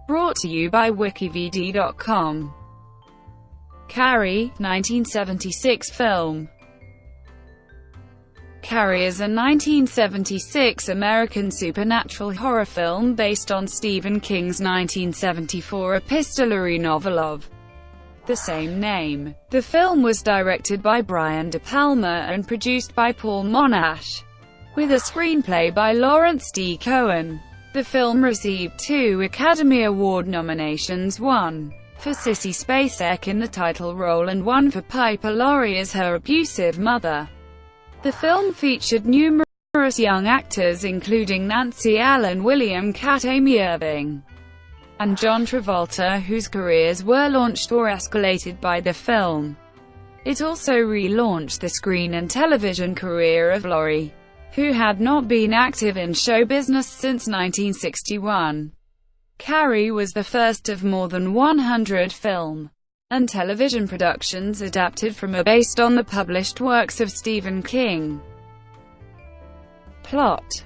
Brought to you by WikiVidi.com. Carrie, 1976 film. Carrie is a 1976 American supernatural horror film based on Stephen King's 1974 epistolary novel of the same name. The film was directed by Brian De Palma and produced by Paul Monash, with a screenplay by Lawrence D. Cohen. The film received 2 Academy Award nominations, one for Sissy Spacek in the title role and one for Piper Laurie as her abusive mother. The film featured numerous young actors including Nancy Allen, William Katt, Amy Irving, and John Travolta, whose careers were launched or escalated by the film. It also relaunched the screen and television career of Laurie, who had not been active in show business since 1961. Carrie was the first of more than 100 film and television productions adapted from or based on the published works of Stephen King. Plot: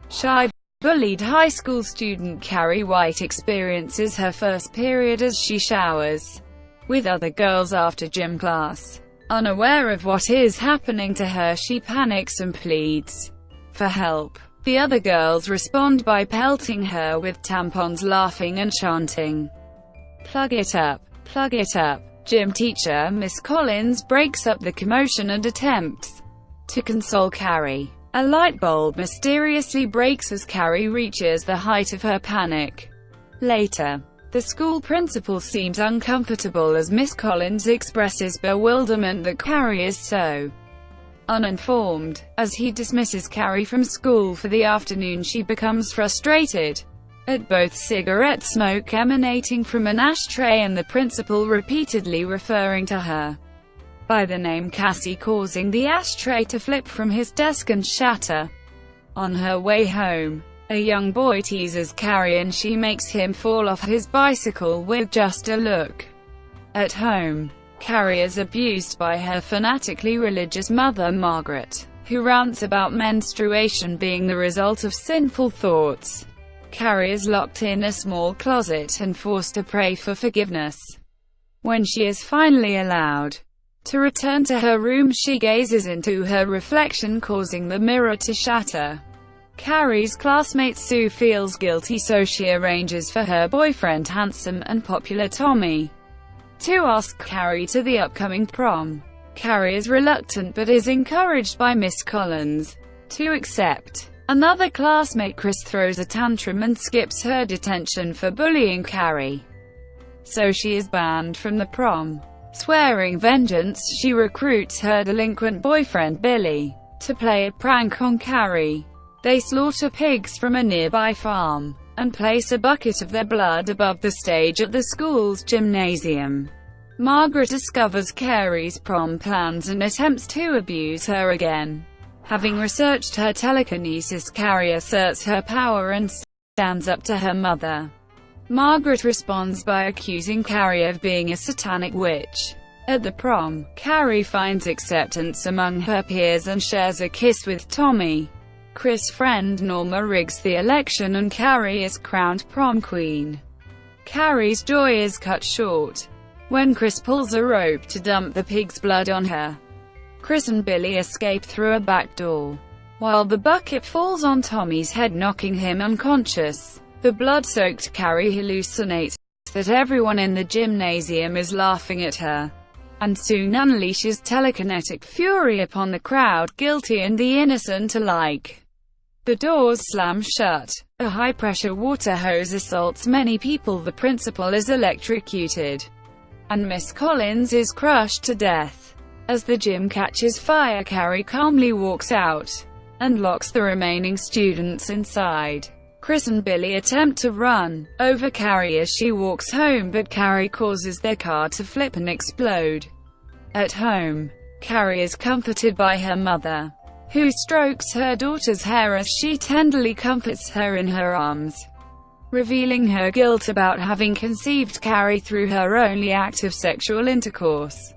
shy, bullied high school student Carrie White experiences her first period as she showers with other girls after gym class. Unaware of what is happening to her, she panics and pleads for help. The other girls respond by pelting her with tampons, laughing and chanting, "Plug it up, plug it up." Gym teacher Miss Collins breaks up the commotion and attempts to console Carrie. A light bulb mysteriously breaks as Carrie reaches the height of her panic. Later, the school principal seems uncomfortable as Miss Collins expresses bewilderment that Carrie is so uninformed. As he dismisses Carrie from school for the afternoon, she becomes frustrated at both cigarette smoke emanating from an ashtray and the principal repeatedly referring to her by the name Cassie, causing the ashtray to flip from his desk and shatter. On her way home, a young boy teases Carrie and she makes him fall off his bicycle with just a look. At home, Carrie is abused by her fanatically religious mother Margaret, who rants about menstruation being the result of sinful thoughts. Carrie is locked in a small closet and forced to pray for forgiveness. When she is finally allowed to return to her room, she gazes into her reflection, causing the mirror to shatter. Carrie's classmate Sue feels guilty, so she arranges for her boyfriend, handsome and popular Tommy, to ask Carrie to the upcoming prom. Carrie is reluctant but is encouraged by Miss Collins to accept. Another classmate, Chris, throws a tantrum and skips her detention for bullying Carrie, so she is banned from the prom. Swearing vengeance, she recruits her delinquent boyfriend Billy to play a prank on Carrie. They slaughter pigs from a nearby farm and place a bucket of their blood above the stage at the school's gymnasium. Margaret discovers Carrie's prom plans and attempts to abuse her again. Having researched her telekinesis, Carrie asserts her power and stands up to her mother. Margaret responds by accusing Carrie of being a satanic witch. At the prom, Carrie finds acceptance among her peers and shares a kiss with Tommy. Chris' friend Norma rigs the election and Carrie is crowned prom queen. Carrie's joy is cut short when Chris pulls a rope to dump the pig's blood on her. Chris and Billy escape through a back door, while the bucket falls on Tommy's head, knocking him unconscious. The blood-soaked Carrie hallucinates that everyone in the gymnasium is laughing at her, and soon unleashes telekinetic fury upon the crowd, guilty and the innocent alike. The doors slam shut. A high-pressure water hose assaults many people, the principal is electrocuted, and Miss Collins is crushed to death. As the gym catches fire, Carrie calmly walks out and locks the remaining students inside. Chris and Billy attempt to run over Carrie as she walks home, but Carrie causes their car to flip and explode. At home, Carrie is comforted by her mother, who strokes her daughter's hair as she tenderly comforts her in her arms, revealing her guilt about having conceived Carrie through her only act of sexual intercourse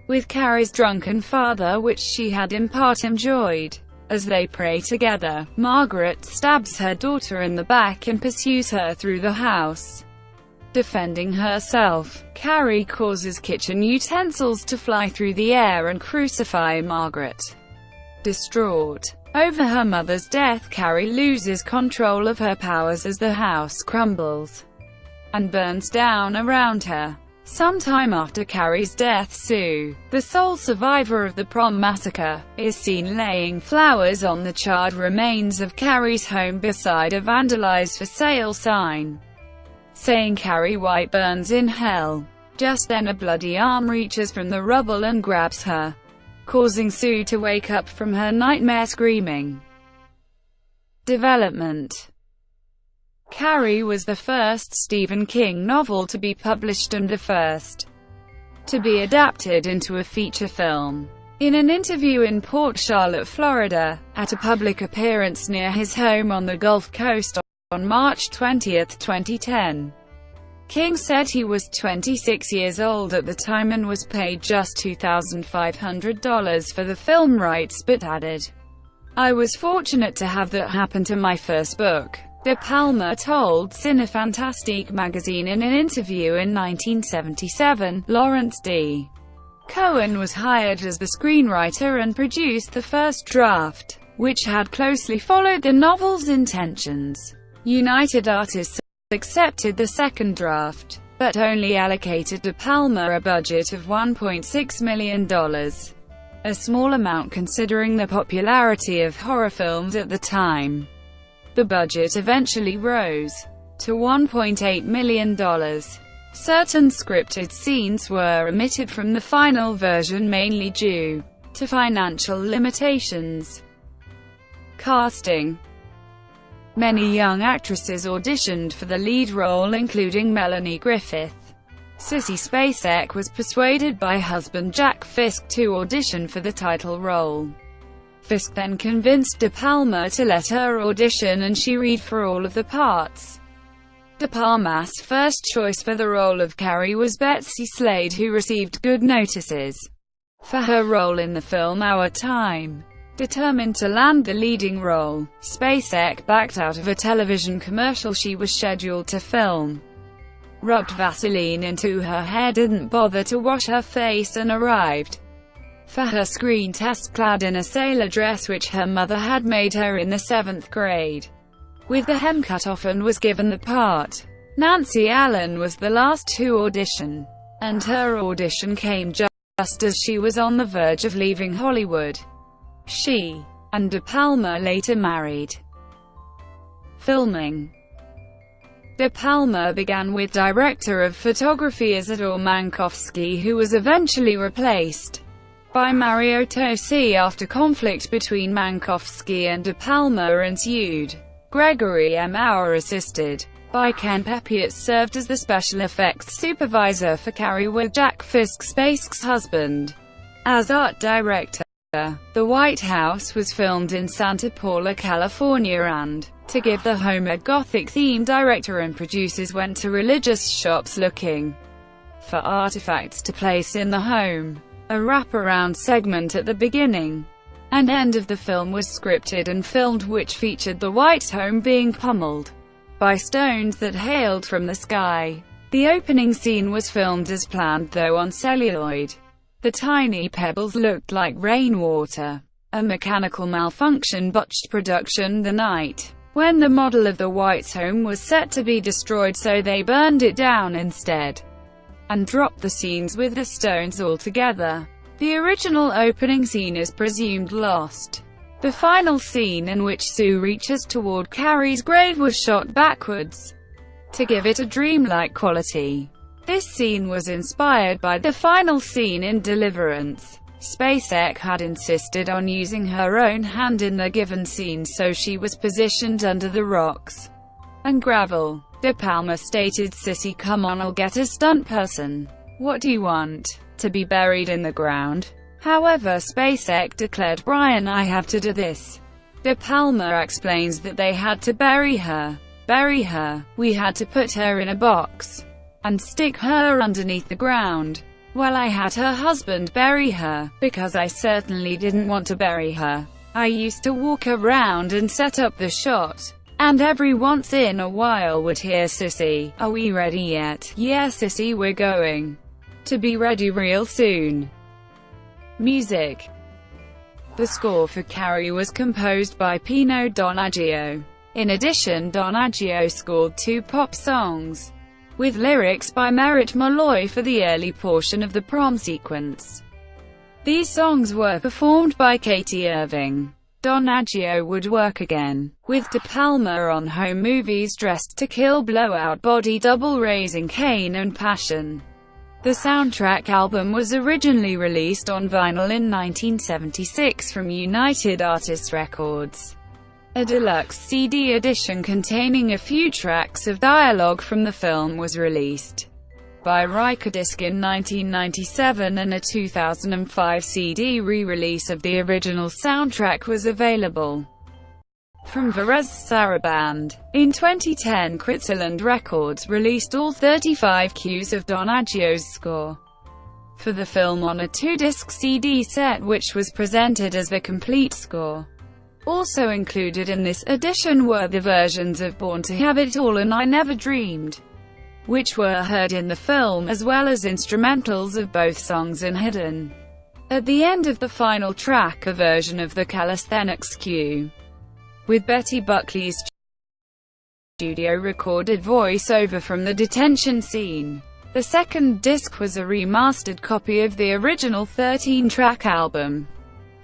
with Carrie's drunken father, which she had in part enjoyed. As they pray together, Margaret stabs her daughter in the back and pursues her through the house. Defending herself, Carrie causes kitchen utensils to fly through the air and crucify Margaret. Distraught over her mother's death, Carrie loses control of her powers as the house crumbles and burns down around her. Sometime after Carrie's death, Sue, the sole survivor of the prom massacre, is seen laying flowers on the charred remains of Carrie's home beside a vandalized for sale sign saying Carrie White burns in hell. Just then a bloody arm reaches from the rubble and grabs her, causing Sue to wake up from her nightmare screaming. Development. Carrie was the first Stephen King novel to be published and the first to be adapted into a feature film. In an interview in Port Charlotte, Florida, at a public appearance near his home on the Gulf Coast on March 20, 2010, King said he was 26 years old at the time and was paid just $2,500 for the film rights, but added, "I was fortunate to have that happen to my first book." De Palma told Cinefantastique magazine in an interview in 1977, Lawrence D. Cohen was hired as the screenwriter and produced the first draft, which had closely followed the novel's intentions. United Artists accepted the second draft, but only allocated De Palma a budget of $1.6 million, a small amount considering the popularity of horror films at the time. The budget eventually rose to $1.8 million. Certain scripted scenes were omitted from the final version mainly due to financial limitations. Casting. Many young actresses auditioned for the lead role, including Melanie Griffith. Sissy Spacek was persuaded by husband Jack Fisk to audition for the title role. Fisk then convinced De Palma to let her audition and she read for all of the parts. De Palma's first choice for the role of Carrie was Betsy Slade, who received good notices for her role in the film Our Time. Determined to land the leading role, Spacek backed out of a television commercial she was scheduled to film, rubbed Vaseline into her hair, didn't bother to wash her face, and arrived for her screen test clad in a sailor dress which her mother had made her in the 7th grade, with the hem cut off, and was given the part. Nancy Allen was the last to audition, and her audition came just as she was on the verge of leaving Hollywood. She and De Palma later married. Filming. De Palma began with director of photography Isadore Mankowski, who was eventually replaced by Mario Tosi after conflict between Mankowski and De Palma ensued. Gregory M. Auer, assisted by Ken Pepiot, served as the special effects supervisor for Carrie, with Jack Fisk, Spacek's husband, as art director. The White House was filmed in Santa Paula, California, and, to give the home a Gothic theme, director and producers went to religious shops looking for artifacts to place in the home. A wraparound segment at the beginning and end of the film was scripted and filmed, which featured the White home being pummeled by stones that hailed from the sky. The opening scene was filmed as planned, though on celluloid. The tiny pebbles looked like rainwater. A mechanical malfunction botched production the night when the model of the White's home was set to be destroyed, so they burned it down instead and dropped the scenes with the stones altogether. The original opening scene is presumed lost. The final scene, in which Sue reaches toward Carrie's grave, was shot backwards to give it a dreamlike quality. This scene was inspired by the final scene in Deliverance. Spacek had insisted on using her own hand in the given scene, so she was positioned under the rocks and gravel. De Palma stated, "Sissy, come on, I'll get a stunt person. What do you want? To be buried in the ground?" However, Spacek declared, "Brian, I have to do this." De Palma explains that they had to bury her. We had to put her in a box and stick her underneath the ground. Well, I had her husband bury her, because I certainly didn't want to bury her. I used to walk around and set up the shot. And every once in a while would hear Sissy, "Are we ready yet?" "Yeah, Sissy, we're going to be ready real soon." Music. The score for Carrie was composed by Pino Donaggio. In addition, Donaggio scored 2 pop songs, with lyrics by Merritt Malloy for the early portion of the prom sequence. These songs were performed by Katie Irving. Donaggio would work again with De Palma on home movies Dressed to Kill, Blowout, Body Double, Raising Cain, and Passion. The soundtrack album was originally released on vinyl in 1976 from United Artists Records. A deluxe CD edition containing a few tracks of dialogue from the film was released by Rykodisc in 1997, and a 2005 CD re-release of the original soundtrack was available from Varese Sarabande. In 2010, Switzerland Records released all 35 cues of Donaggio's score for the film on a 2-disc CD set, which was presented as the complete score. Also included in this edition were the versions of Born to Have It All and I Never Dreamed, which were heard in the film, as well as instrumentals of both songs and hidden at the end of the final track, a version of the Calisthenics cue, with Betty Buckley's studio-recorded voice-over from the detention scene. The second disc was a remastered copy of the original 13-track album.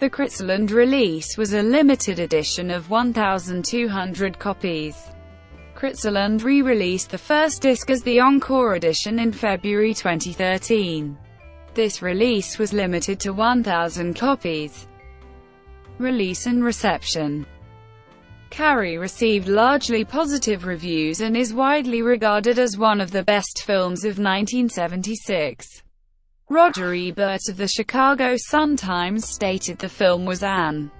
The Switzerland release was a limited edition of 1,200 copies. Switzerland re-released the first disc as the Encore edition in February 2013. This release was limited to 1,000 copies. Release and reception. Carrie received largely positive reviews and is widely regarded as one of the best films of 1976. Roger Ebert of the Chicago Sun-Times stated the film was an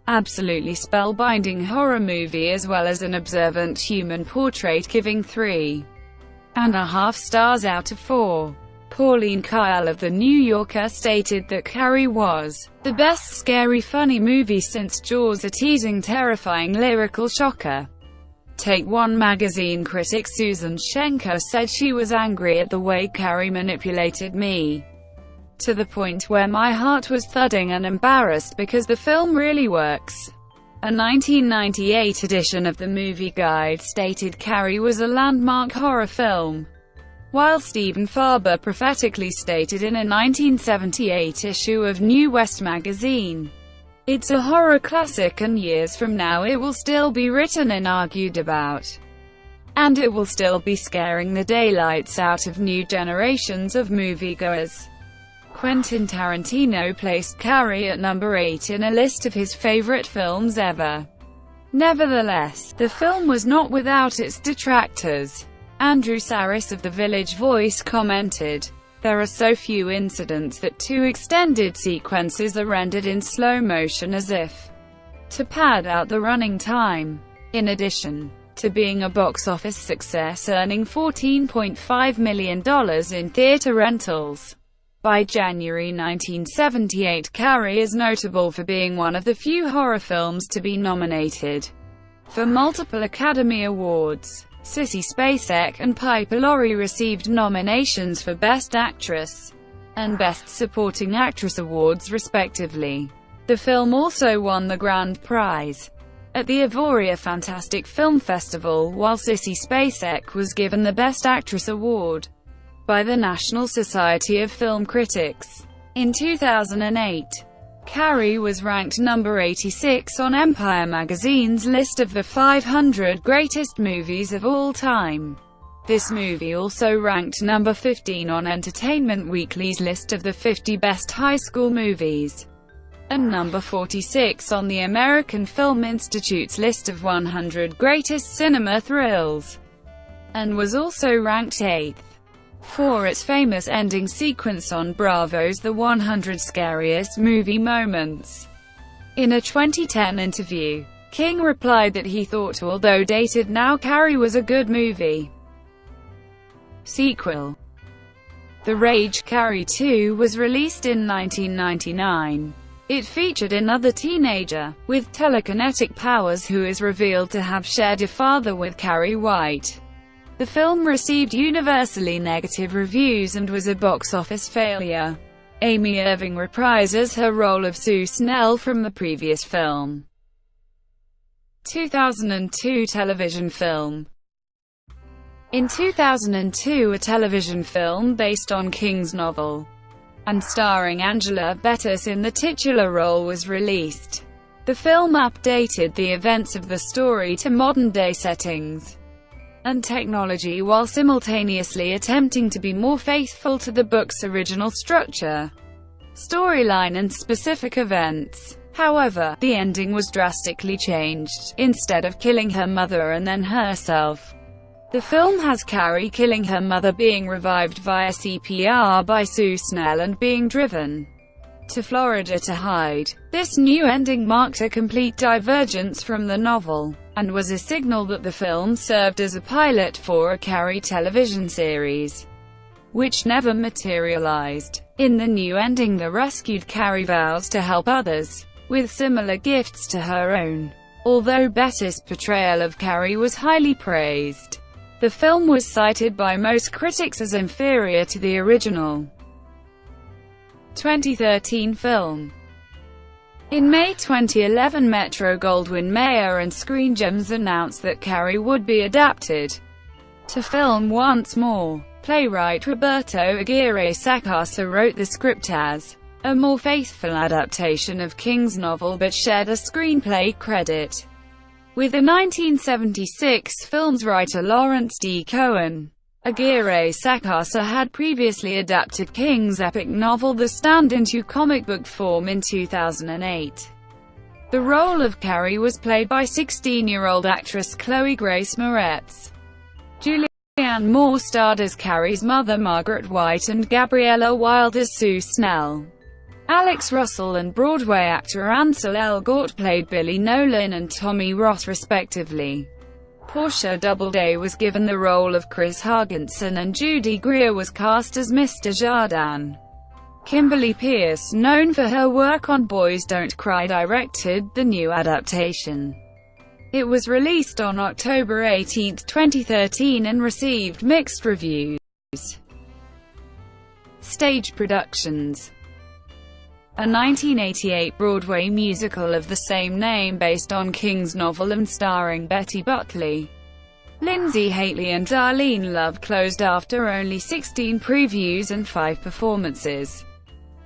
absolutely spellbinding horror movie as well as an observant human portrait, giving 3.5 stars out of 4. Pauline Kael of The New Yorker stated that Carrie was the best scary funny movie since Jaws, a teasing, terrifying lyrical shocker. Take One magazine critic Susan Schenker said she was angry at the way Carrie manipulated me, to the point where my heart was thudding, and embarrassed because the film really works. A 1998 edition of the Movie Guide stated Carrie was a landmark horror film, while Stephen Farber prophetically stated in a 1978 issue of New West magazine, "It's a horror classic, and years from now it will still be written and argued about. And it will still be scaring the daylights out of new generations of moviegoers." Quentin Tarantino placed Carrie at number 8 in a list of his favorite films ever. Nevertheless, the film was not without its detractors. Andrew Saris of The Village Voice commented, "There are so few incidents that 2 extended sequences are rendered in slow motion as if to pad out the running time." In addition to being a box office success, earning $14.5 million in theater rentals by January 1978, Carrie is notable for being one of the few horror films to be nominated for multiple Academy Awards. Sissy Spacek and Piper Laurie received nominations for Best Actress and Best Supporting Actress awards respectively. The film also won the grand prize at the Avoria Fantastic Film Festival, while Sissy Spacek was given the Best Actress award by the National Society of Film Critics. In 2008, Carrie was ranked number 86 on Empire magazine's list of the 500 greatest movies of all time. This movie also ranked number 15 on Entertainment Weekly's list of the 50 best high school movies, and number 46 on the American Film Institute's list of 100 greatest cinema thrills, and was also ranked 8th for its famous ending sequence on Bravo's The 100 Scariest Movie Moments. In a 2010 interview, King replied that he thought, although dated now, Carrie was a good movie. Sequel. The Rage Carrie 2 was released in 1999. It featured another teenager, with telekinetic powers who is revealed to have shared a father with Carrie White. The film received universally negative reviews and was a box office failure. Amy Irving reprises her role of Sue Snell from the previous film. 2002 television film. In 2002, a television film based on King's novel, and starring Angela Bettis in the titular role, was released. The film updated the events of the story to modern-day settings and technology while simultaneously attempting to be more faithful to the book's original structure, storyline and specific events. However, the ending was drastically changed. Instead of killing her mother and then herself, the film has Carrie killing her mother, being revived via CPR by Sue Snell, and being driven to Florida to hide. This new ending marked a complete divergence from the novel, and was a signal that the film served as a pilot for a Carrie television series, which never materialized. In the new ending, the rescued Carrie vows to help others with similar gifts to her own. Although Bettis' portrayal of Carrie was highly praised, the film was cited by most critics as inferior to the original. 2013 film. In May 2011, Metro-Goldwyn-Mayer and Screen Gems announced that Carrie would be adapted to film once more. Playwright Roberto Aguirre Sacasa wrote the script as a more faithful adaptation of King's novel, but shared a screenplay credit with the 1976 film's writer Lawrence D. Cohen. Aguirre Sacasa had previously adapted King's epic novel The Stand into comic book form in 2008. The role of Carrie was played by 16-year-old actress Chloe Grace Moretz. Julianne Moore starred as Carrie's mother Margaret White, and Gabriella Wilde as Sue Snell. Alex Russell and Broadway actor Ansel Elgort played Billy Nolan and Tommy Ross respectively. Portia Doubleday was given the role of Chris Hargensen, and Judy Greer was cast as Mr. Jardin. Kimberly Peirce, known for her work on Boys Don't Cry, directed the new adaptation. It was released on October 18, 2013 and received mixed reviews. Stage productions. A 1988 Broadway musical of the same name based on King's novel and starring Betty Buckley, Lindsay Haitley and Darlene Love closed after only 16 previews and 5 performances.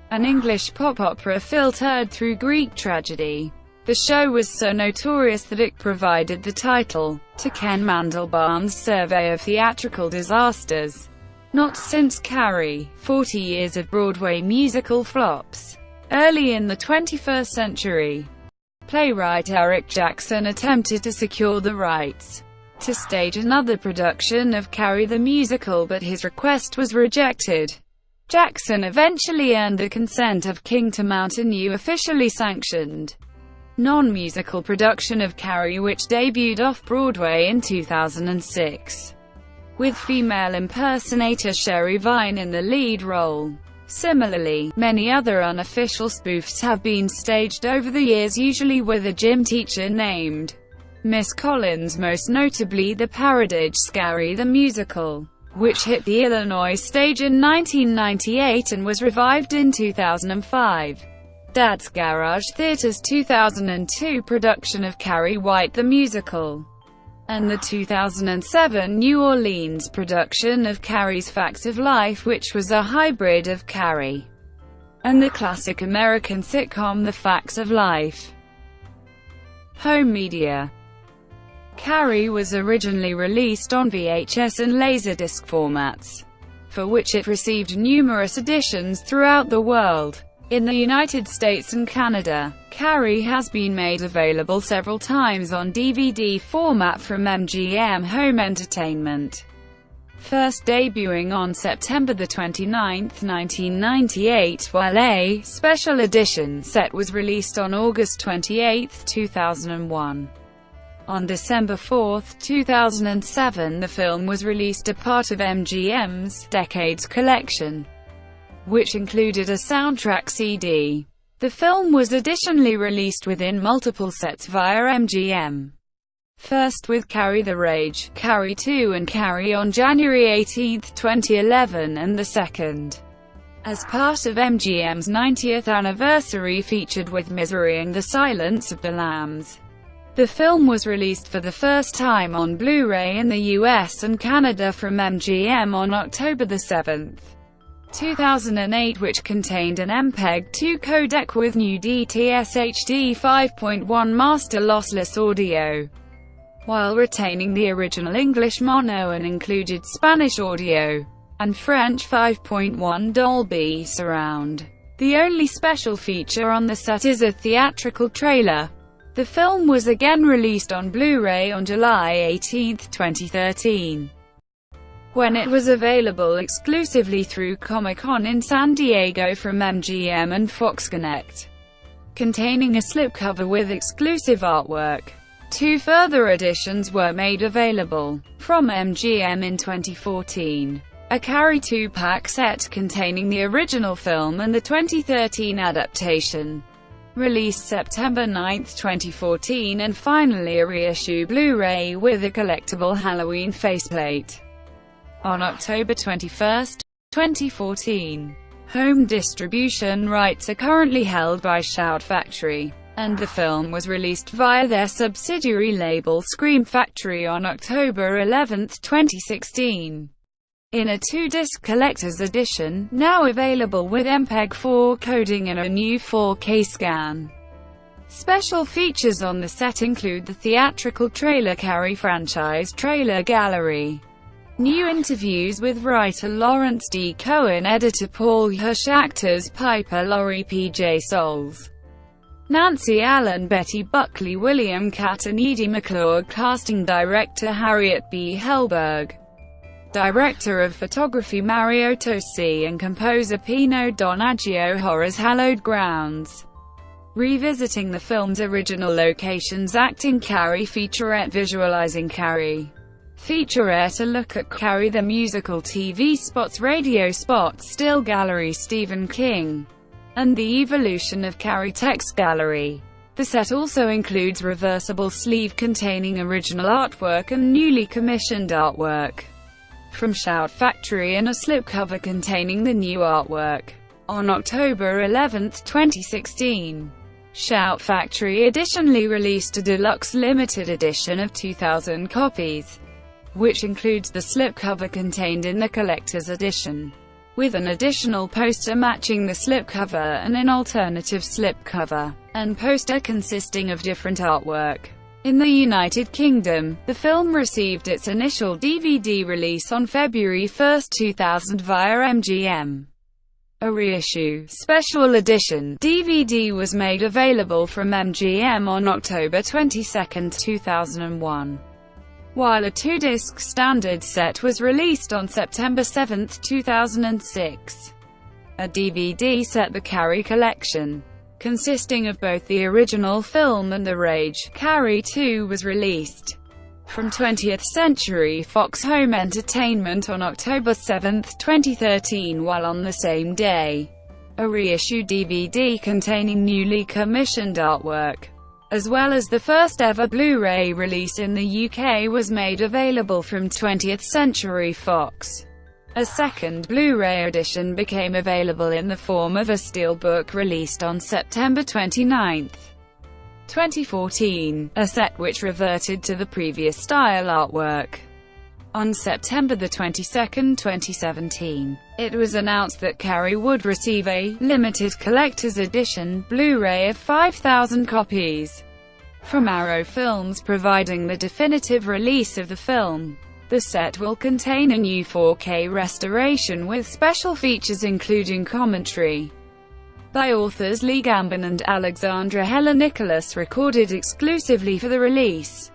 An English pop opera filtered through Greek tragedy. The show was so notorious that it provided the title to Ken Mandelbaum's Survey of Theatrical Disasters. Not since Carrie, 40 years of Broadway musical flops. Early in the 21st century, playwright Eric Jackson attempted to secure the rights to stage another production of Carrie the musical, but his request was rejected. Jackson eventually earned the consent of King to mount a new officially sanctioned non-musical production of Carrie, which debuted off-Broadway in 2006, with female impersonator Sherry Vine in the lead role. Similarly, many other unofficial spoofs have been staged over the years, usually with a gym teacher named Miss Collins, most notably the parodied Scary the Musical, which hit the Illinois stage in 1998 and was revived in 2005. Dad's Garage Theater's 2002 production of Carrie White the Musical, and the 2007 New Orleans production of Carrie's Facts of Life, which was a hybrid of Carrie and the classic American sitcom The Facts of Life. Home media. Carrie was originally released on VHS and Laserdisc formats, for which it received numerous editions throughout the world. In the United States and Canada, Carrie has been made available several times on DVD format from MGM Home Entertainment, first debuting on September 29, 1998, while a special edition set was released on August 28, 2001. On December 4, 2007, the film was released, a part of MGM's Decades collection, which included a soundtrack CD. The film was additionally released within multiple sets via MGM. First with Carrie the Rage, Carrie 2 and Carrie on January 18, 2011, and the second as part of MGM's 90th anniversary featured with Misery and The Silence of the Lambs. The film was released for the first time on Blu-ray in the US and Canada from MGM on October 7, 2008, which contained an MPEG-2 codec with new DTS HD 5.1 master lossless audio, while retaining the original English mono, and included Spanish audio and French 5.1 Dolby Surround. The only special feature on the set is a theatrical trailer. The film was again released on Blu-ray on July 18, 2013, when it was available exclusively through Comic-Con in San Diego from MGM and Fox Connect, containing a slipcover with exclusive artwork. 2 further editions were made available from MGM in 2014. A Carrie 2-pack set containing the original film and the 2013 adaptation, released September 9, 2014, and finally a reissue Blu-ray with a collectible Halloween faceplate on October 21, 2014. Home distribution rights are currently held by Shout Factory, and the film was released via their subsidiary label Scream Factory on October 11, 2016. In a 2-disc collector's edition, now available with MPEG-4 coding and a new 4K scan. Special features on the set include the theatrical trailer Carrie franchise trailer gallery, new interviews with writer Lawrence D. Cohen, editor Paul Monash, actors Piper Laurie, PJ Soles, Nancy Allen, Betty Buckley, William Katt and Edie McClure, casting director Harriet B. Helberg, director of photography Mario Tosi, and composer Pino Donaggio. Horror's Hallowed Grounds, revisiting the film's original locations, acting Carrie featurette, visualizing Carrie featurette, a look at Carrie the musical, TV spots, radio spots, still gallery, Stephen King, and the evolution of Carrie text gallery. The set also includes reversible sleeve containing original artwork and newly commissioned artwork from Shout Factory, and a slipcover containing the new artwork. On October 11, 2016, Shout Factory additionally released a deluxe limited edition of 2,000 copies, which includes the slipcover contained in the collector's edition, with an additional poster matching the slipcover and an alternative slipcover and poster consisting of different artwork. In the United Kingdom, the film received its initial DVD release on February 1, 2000 via MGM. A reissue, special edition, DVD was made available from MGM on October 22, 2001, while a 2-disc standard set was released on September 7, 2006. A DVD set, The Carrie Collection, consisting of both the original film and The Rage, Carrie 2, was released from 20th Century Fox Home Entertainment on October 7, 2013, while on the same day, a reissue DVD containing newly commissioned artwork, as well as the first ever Blu-ray release in the UK, was made available from 20th Century Fox. A second Blu-ray edition became available in the form of a steelbook released on September 29, 2014, a set which reverted to the previous style artwork. On September 22, 2017, it was announced that Carrie would receive a limited collector's edition Blu-ray of 5,000 copies from Arrow Films, providing the definitive release of the film. The set will contain a new 4K restoration with special features including commentary by authors Lee Gambon and Alexandra Heller Nicholas, recorded exclusively for the release.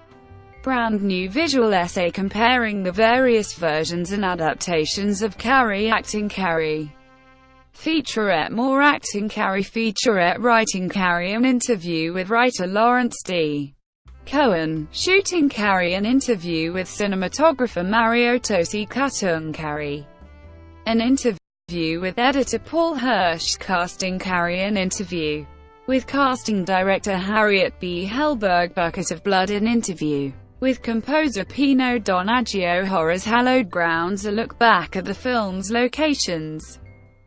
Brand new visual essay comparing the various versions and adaptations of Carrie, acting Carrie featurette, more acting Carrie featurette, writing Carrie, an interview with writer Lawrence D. Cohen, shooting Carrie, an interview with cinematographer Mario Tosi, cutting Carrie, an interview with editor Paul Monash, casting Carrie, an interview with casting director Harriet B. Helberg. Bucket of Blood, an interview with composer Pino Donaggio. Horror's Hallowed Grounds, a look back at the film's locations.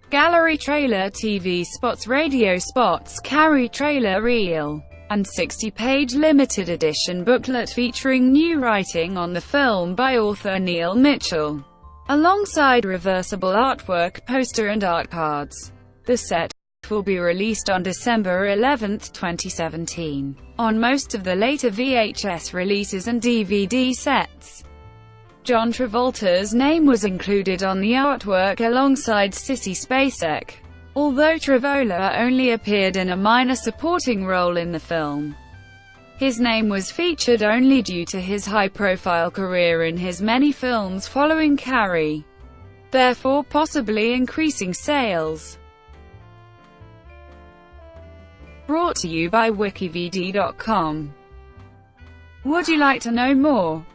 Gallery trailer, TV spots, radio spots, Carrie trailer reel, and 60-page limited edition booklet featuring new writing on the film by author Neil Mitchell, alongside reversible artwork, poster and art cards. The set will be released on December 11, 2017, on most of the later VHS releases and DVD sets. John Travolta's name was included on the artwork alongside Sissy Spacek, although Travolta only appeared in a minor supporting role in the film. His name was featured only due to his high-profile career in his many films following Carrie, therefore possibly increasing sales. Brought to you by WikiVidi.com. Would you like to know more?